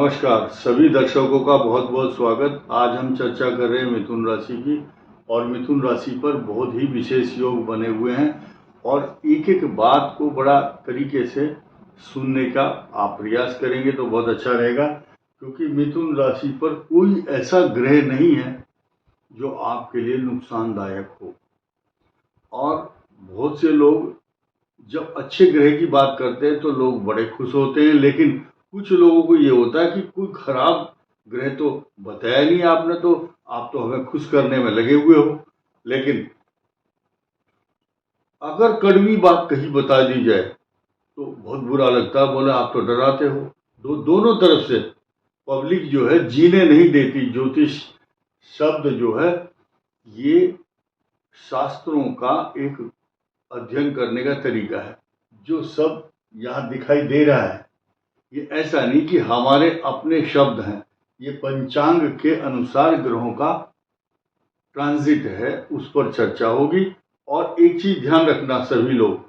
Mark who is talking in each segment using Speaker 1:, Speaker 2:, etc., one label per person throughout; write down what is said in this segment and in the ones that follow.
Speaker 1: नमस्कार सभी दर्शकों का बहुत बहुत स्वागत। आज हम चर्चा कर रहे हैं मिथुन राशि की और मिथुन राशि पर बहुत ही विशेष योग बने हुए हैं और एक एक बात को बड़ा तरीके से सुनने का आप प्रयास करेंगे तो बहुत अच्छा रहेगा, क्योंकि मिथुन राशि पर कोई ऐसा ग्रह नहीं है जो आपके लिए नुकसानदायक हो। और बहुत से लोग जब अच्छे ग्रह की बात करते हैं तो लोग बड़े खुश होते हैं, लेकिन कुछ लोगों को ये होता है कि कोई खराब ग्रह तो बताया नहीं आपने, तो आप तो हमें खुश करने में लगे हुए हो। लेकिन अगर कड़वी बात कहीं बता दी जाए तो बहुत बुरा लगता है, बोले आप तो डराते हो। दोनों तरफ से पब्लिक जो है जीने नहीं देती। ज्योतिष शब्द जो है ये शास्त्रों का एक अध्ययन करने का तरीका है। जो सब यहाँ दिखाई दे रहा है ये ऐसा नहीं कि हमारे अपने शब्द हैं, ये पंचांग के अनुसार ग्रहों का ट्रांजिट है, उस पर चर्चा होगी। और एक चीज ध्यान रखना सभी लोग,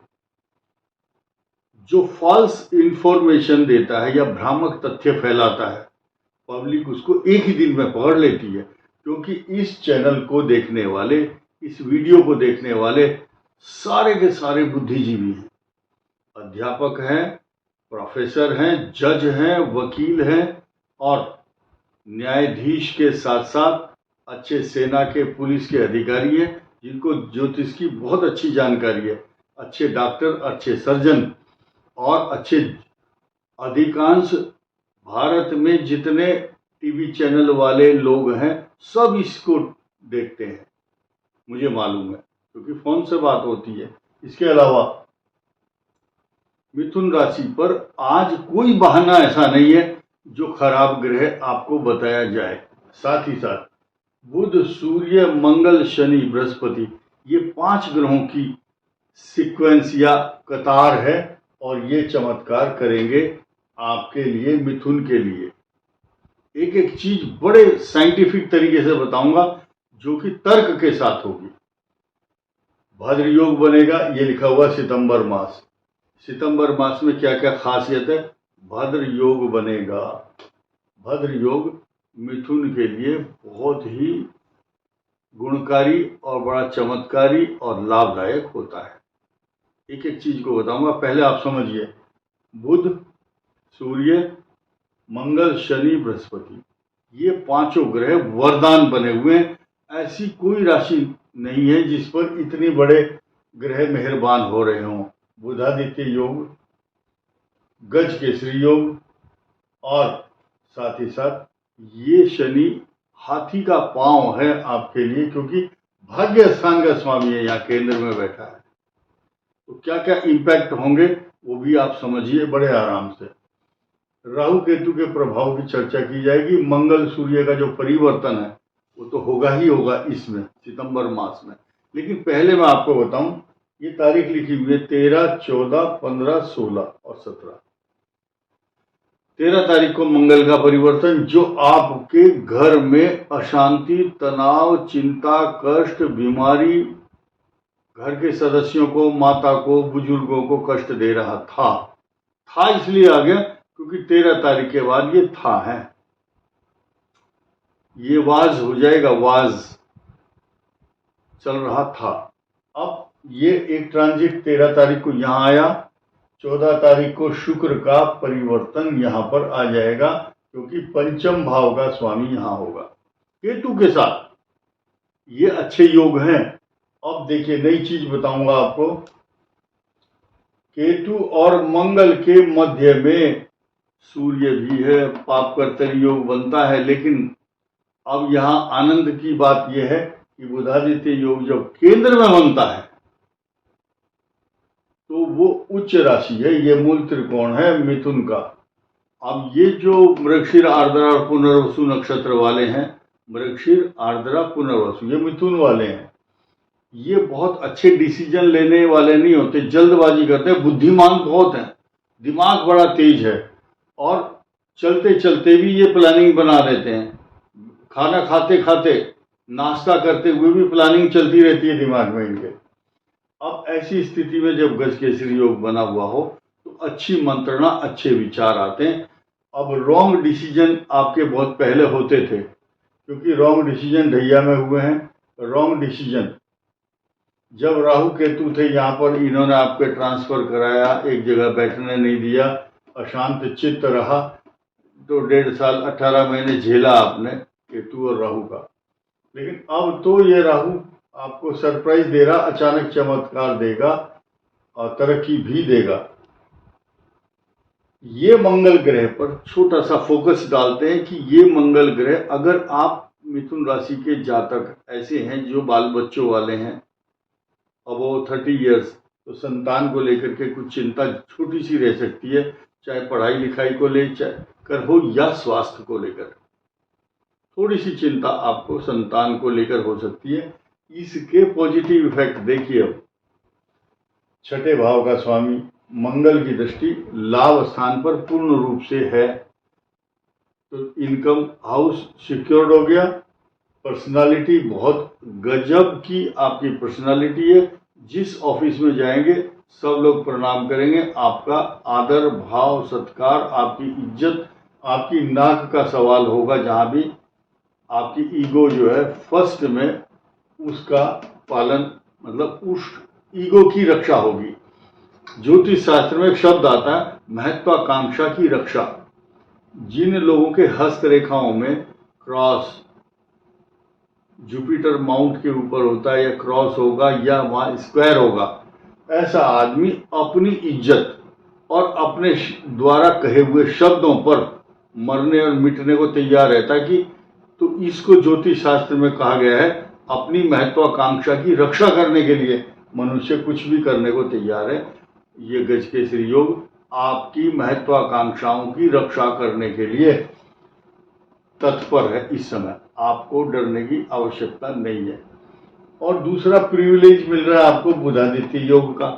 Speaker 1: जो फॉल्स इंफॉर्मेशन देता है या भ्रामक तथ्य फैलाता है, पब्लिक उसको एक ही दिन में पकड़ लेती है। क्योंकि इस चैनल को देखने वाले, इस वीडियो को देखने वाले सारे के सारे बुद्धिजीवी हैं, अध्यापक हैं, प्रोफेसर हैं, जज हैं, वकील हैं और न्यायाधीश के साथ साथ अच्छे सेना के, पुलिस के अधिकारी हैं जिनको ज्योतिष की बहुत अच्छी जानकारी है, अच्छे डॉक्टर, अच्छे सर्जन और अच्छे अधिकांश भारत में जितने टीवी चैनल वाले लोग हैं सब इसको देखते हैं, मुझे मालूम है क्योंकि फोन से बात होती है। इसके अलावा मिथुन राशि पर आज कोई बहाना ऐसा नहीं है जो खराब ग्रह आपको बताया जाए। साथ ही साथ बुध, सूर्य, मंगल, शनि, बृहस्पति, ये 5 ग्रहों की सीक्वेंस या कतार है और ये चमत्कार करेंगे आपके लिए, मिथुन के लिए। एक एक चीज बड़े साइंटिफिक तरीके से बताऊंगा जो कि तर्क के साथ होगी। भद्र योग बनेगा, ये लिखा हुआ सितंबर मास। सितंबर मास में क्या क्या खासियत है? भद्र योग बनेगा। भद्र योग मिथुन के लिए बहुत ही गुणकारी और बड़ा चमत्कारी और लाभदायक होता है। एक एक चीज को बताऊंगा, पहले आप समझिए। बुध, सूर्य, मंगल, शनि, बृहस्पति, ये 5 ग्रह वरदान बने हुए हैं। ऐसी कोई राशि नहीं है जिस पर इतने बड़े ग्रह मेहरबान हो रहे हों। बुधादित्य योग, गज केसरी योग और साथ ही साथ ये शनि हाथी का पांव है आपके लिए, क्योंकि भाग्य स्थान का स्वामी है, यहाँ केंद्र में बैठा है। तो क्या क्या इंपैक्ट होंगे वो भी आप समझिए बड़े आराम से। राहु केतु के प्रभाव की चर्चा की जाएगी। मंगल सूर्य का जो परिवर्तन है वो तो होगा ही होगा इसमें, सितंबर मास में। लेकिन पहले मैं आपको बताऊं, ये तारीख लिखी हुई है 13, 14, 15, 16 और 17। 13 तारीख को मंगल का परिवर्तन, जो आपके घर में अशांति, तनाव, चिंता, कष्ट, बीमारी, घर के सदस्यों को, माता को, बुजुर्गों को कष्ट दे रहा था इसलिए आ गया क्योंकि 13 तारीख के बाद ये था है, ये वाज हो जाएगा, वाज चल रहा था। अब ये एक ट्रांजिट 13 तारीख को यहां आया, 14 तारीख को शुक्र का परिवर्तन यहां पर आ जाएगा क्योंकि पंचम भाव का स्वामी यहां होगा केतु के साथ। ये अच्छे योग हैं। अब देखिए नई चीज बताऊंगा आपको। केतु और मंगल के मध्य में सूर्य भी है, पापकर्तरी योग बनता है। लेकिन अब यहां आनंद की बात यह है कि बुधादित्य योग जब केंद्र में बनता है तो वो उच्च राशि है, ये मूल त्रिकोण है मिथुन का। अब ये जो मृगशिर, आर्द्रा और पुनर्वसु नक्षत्र वाले हैं, मृगशिर, आर्द्रा, पुनर्वसु, ये मिथुन वाले हैं। ये बहुत अच्छे डिसीजन लेने वाले नहीं होते, जल्दबाजी करते हैं, बुद्धिमान बहुत हैं, दिमाग बड़ा तेज है और चलते चलते भी ये प्लानिंग बना देते हैं। खाना खाते खाते, नाश्ता करते हुए भी प्लानिंग चलती रहती है दिमाग में इनके। अब ऐसी स्थिति में जब गज केसरी योग बना हुआ हो तो अच्छी मंत्रणा, अच्छे विचार आते हैं अब रॉन्ग डिसीजन आपके बहुत पहले होते थे, क्योंकि रॉन्ग डिसीजन ढैया में हुए हैं। रॉन्ग डिसीजन जब राहु केतु थे यहाँ पर, इन्होंने आपके ट्रांसफर कराया, एक जगह बैठने नहीं दिया, अशांत चित्त रहा, तो 1.5 साल 18 महीने झेला आपने केतु और राहु का। लेकिन अब तो ये राहु आपको सरप्राइज दे रहा, अचानक चमत्कार देगा और तरक्की भी देगा। ये मंगल ग्रह पर छोटा सा फोकस डालते हैं कि ये मंगल ग्रह, अगर आप मिथुन राशि के जातक ऐसे हैं जो बाल बच्चों वाले हैं अबो 30 इयर्स, तो संतान को लेकर के कुछ चिंता छोटी सी रह सकती है, चाहे पढ़ाई लिखाई को लेकर हो या स्वास्थ्य को लेकर। थोड़ी सी चिंता आपको संतान को लेकर हो सकती है। इसके पॉजिटिव इफेक्ट देखिए। अब 6ठे भाव का स्वामी मंगल की दृष्टि लाभ स्थान पर पूर्ण रूप से है, तो इनकम हाउस सिक्योर्ड हो गया। पर्सनालिटी बहुत गजब की आपकी पर्सनालिटी है, जिस ऑफिस में जाएंगे सब लोग प्रणाम करेंगे, आपका आदर भाव सत्कार, आपकी इज्जत, आपकी नाक का सवाल होगा। जहां भी आपकी ईगो जो है फर्स्ट में, उसका पालन, मतलब उस ईगो की रक्षा होगी। ज्योतिष शास्त्र में एक शब्द आता है महत्वाकांक्षा की रक्षा। जिन लोगों के हस्तरेखाओं में क्रॉस, जुपिटर माउंट के ऊपर होता है, या क्रॉस होगा या वहां स्क्वायर होगा, ऐसा आदमी अपनी इज्जत और अपने द्वारा कहे हुए शब्दों पर मरने और मिटने को तैयार रहता है। कि तो इसको ज्योतिष शास्त्र में कहा गया है, अपनी महत्वाकांक्षा की रक्षा करने के लिए मनुष्य कुछ भी करने को तैयार है। ये गजकेसरी योग आपकी महत्वाकांक्षाओं की रक्षा करने के लिए तत्पर है। इस समय आपको डरने की आवश्यकता नहीं है। और दूसरा प्रिविलेज मिल रहा है आपको बुधादित्य योग का।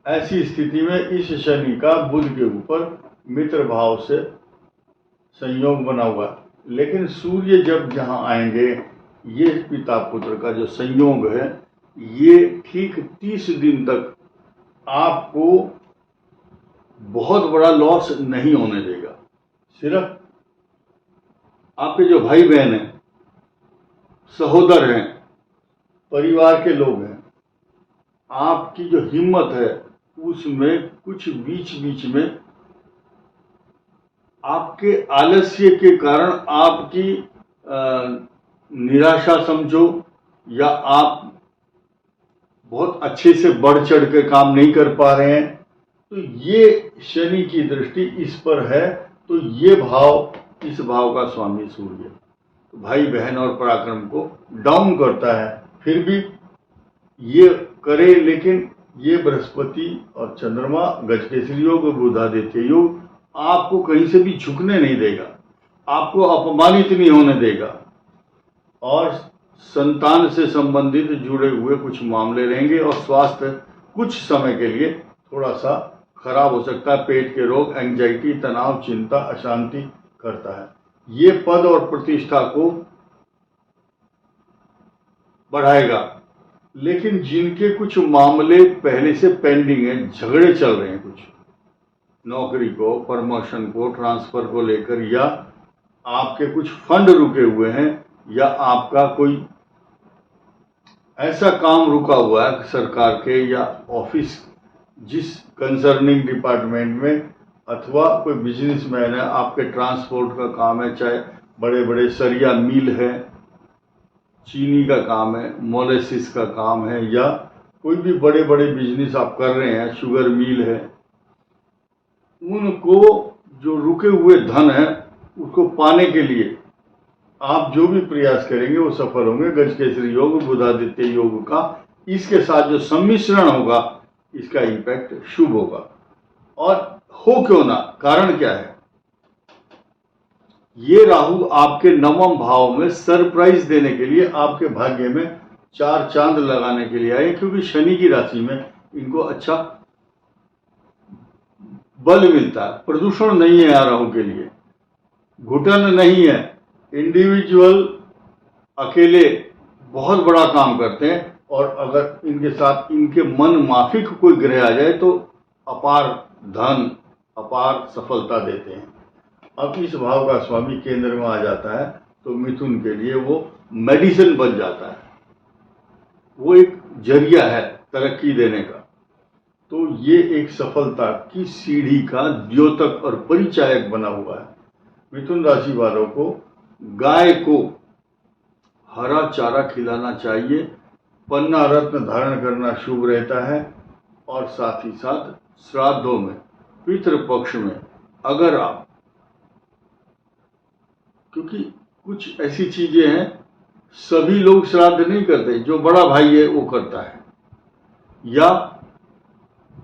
Speaker 1: ऐसी स्थिति में इस शनि का बुध के ऊपर मित्र भाव से संयोग बना हुआ है, लेकिन सूर्य जब जहां आएंगे, ये पिता पुत्र का जो संयोग है, ये ठीक 30 दिन तक आपको बहुत बड़ा लॉस नहीं होने देगा। सिर्फ आपके जो भाई बहन हैं, सहोदर हैं, परिवार के लोग हैं, आपकी जो हिम्मत है उसमें कुछ बीच बीच में आपके आलस्य के कारण आपकी निराशा समझो, या आप बहुत अच्छे से बढ़ चढ़ के काम नहीं कर पा रहे हैं, तो ये शनि की दृष्टि इस पर है। तो ये भाव, इस भाव का स्वामी सूर्य, तो भाई बहन और पराक्रम को डाउन करता है। फिर भी ये करे, लेकिन ये बृहस्पति और चंद्रमा, गजकेसरी योग, बुधादित्य योग आपको कहीं से भी झुकने नहीं देगा, आपको अपमानित नहीं होने देगा। और संतान से संबंधित जुड़े हुए कुछ मामले रहेंगे, और स्वास्थ्य कुछ समय के लिए थोड़ा सा खराब हो सकता है। पेट के रोग, एंजाइटी, तनाव, चिंता, अशांति करता है। ये पद और प्रतिष्ठा को बढ़ाएगा। लेकिन जिनके कुछ मामले पहले से पेंडिंग है, झगड़े चल रहे हैं, कुछ नौकरी को, प्रमोशन को, ट्रांसफर को लेकर, या आपके कुछ फंड रुके हुए हैं, या आपका कोई ऐसा काम रुका हुआ है सरकार के या ऑफिस, जिस कंसर्निंग डिपार्टमेंट में, अथवा कोई बिजनेसमैन है, आपके ट्रांसपोर्ट का काम है, चाहे बड़े बड़े सरिया मिल है, चीनी का काम है, मोलेसिस का काम है, या कोई भी बड़े बड़े बिजनेस आप कर रहे हैं, शुगर मिल है, उनको जो रुके हुए धन है उसको पाने के लिए आप जो भी प्रयास करेंगे वो सफल होंगे। गजकेसरी योग, बुधादित्य योग का इसके साथ जो सम्मिश्रण होगा, इसका इम्पैक्ट शुभ होगा। और हो क्यों ना, कारण क्या है? ये राहु आपके 9वें भाव में सरप्राइज देने के लिए, आपके भाग्य में 4 चांद लगाने के लिए आए, क्योंकि शनि की राशि में इनको अच्छा बल मिलता है। प्रदूषण नहीं है यहाँ राहु के लिए, घुटन नहीं है, इंडिविजुअल अकेले बहुत बड़ा काम करते हैं। और अगर इनके साथ इनके मन माफिक कोई ग्रह आ जाए तो अपार धन, अपार सफलता देते हैं। अब इस भाव का स्वामी केंद्र में आ जाता है तो मिथुन के लिए वो मेडिसिन बन जाता है, वो एक जरिया है तरक्की देने का। तो ये एक सफलता की सीढ़ी का द्योतक और परिचायक बना हुआ है। मिथुन राशि वालों को गाय को हरा चारा खिलाना चाहिए, पन्ना रत्न धारण करना शुभ रहता है, और साथ ही साथ श्राद्धों में, पितृपक्ष में अगर आप, क्योंकि कुछ ऐसी चीजें हैं सभी लोग श्राद्ध नहीं करते, जो बड़ा भाई है वो करता है, या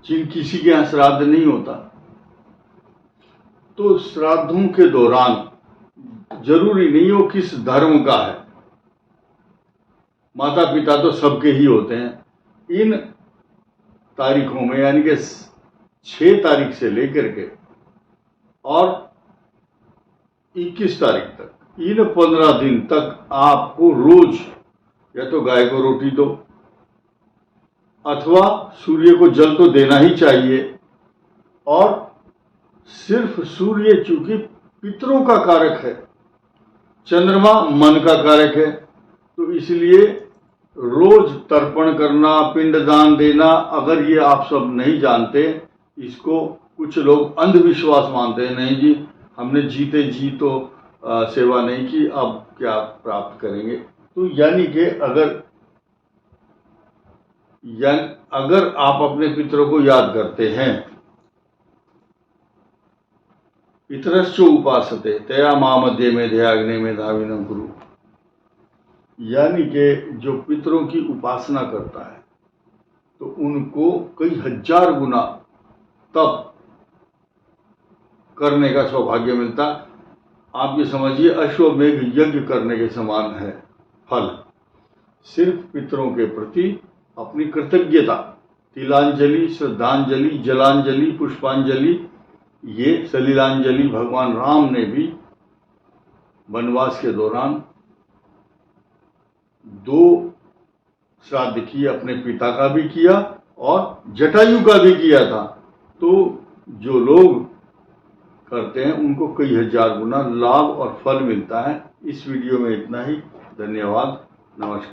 Speaker 1: जिन किसी के यहां श्राद्ध नहीं होता, तो श्राद्धों के दौरान जरूरी नहीं हो किस धर्म का है, माता पिता तो सबके ही होते हैं। इन तारीखों में यानी कि 6 तारीख से लेकर के और 21 तारीख तक, इन 15 दिन तक आपको रोज या तो गाय को रोटी दो अथवा सूर्य को जल तो देना ही चाहिए। और सिर्फ सूर्य चूंकि पितरों का कारक है, चंद्रमा मन का कारक है, तो इसलिए रोज तर्पण करना, पिंडदान देना, अगर ये आप सब नहीं जानते, इसको कुछ लोग अंधविश्वास मानते हैं, नहीं जी हमने जीते जी तो सेवा नहीं की, अब क्या प्राप्त करेंगे। तो यानी कि अगर आप अपने पितरों को याद करते हैं, पितरश्च उपासते तया मामध्ये में ध्याग्ने में धाविनम गुरु, यानी कि जो पितरों की उपासना करता है तो उनको कई हजार गुना तप करने का सौभाग्य मिलता। आप ये समझिए अश्वमेघ यज्ञ करने के समान है फल। सिर्फ पितरों के प्रति अपनी कृतज्ञता, तिलांजलि, श्रद्धांजलि, जलांजलि, पुष्पांजलि, ये सलिलांजलि भगवान राम ने भी वनवास के दौरान 2 श्राद्ध किए, अपने पिता का भी किया और जटायु का भी किया था। तो जो लोग करते हैं उनको कई हजार गुना लाभ और फल मिलता है। इस वीडियो में इतना ही। धन्यवाद, नमस्कार।